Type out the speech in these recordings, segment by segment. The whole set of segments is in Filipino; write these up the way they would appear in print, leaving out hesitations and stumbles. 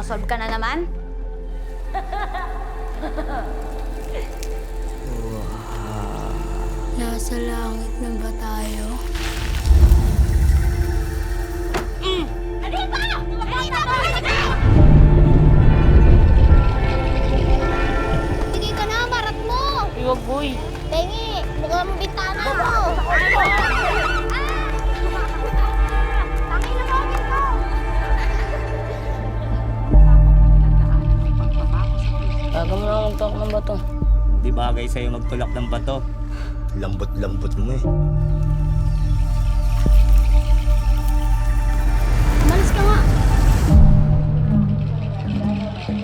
Nakasolve ka na naman? Nasa langit na ba tayo? Sige ka na, marat mo! Iwag, boy. Tengi, buka mo bintana mo! Tangin na mo, mo! Bago mo na ako magtawak ng bato. Di bagay sa'yo magtulak ng bato. Lambot-lambot mo eh. Umalis ka nga.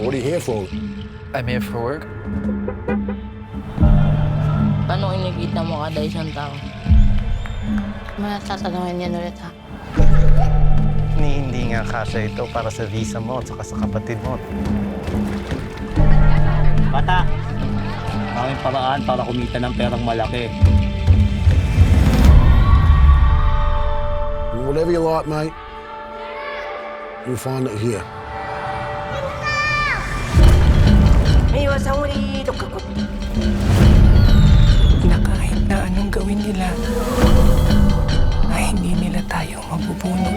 What are you here for? I'm here for work. Paano kinikita mo kada isang tao? May tatanungin yan ulit, ha? Hindi nga kasya ito para sa visa mo at saka sa kapatid mo. Bata, maraming paraan para kumita ng perang malaki. Whatever you like, mate, you'll find it here. Na kahit na anong gawin nila, ay hindi nila tayo mabubunot.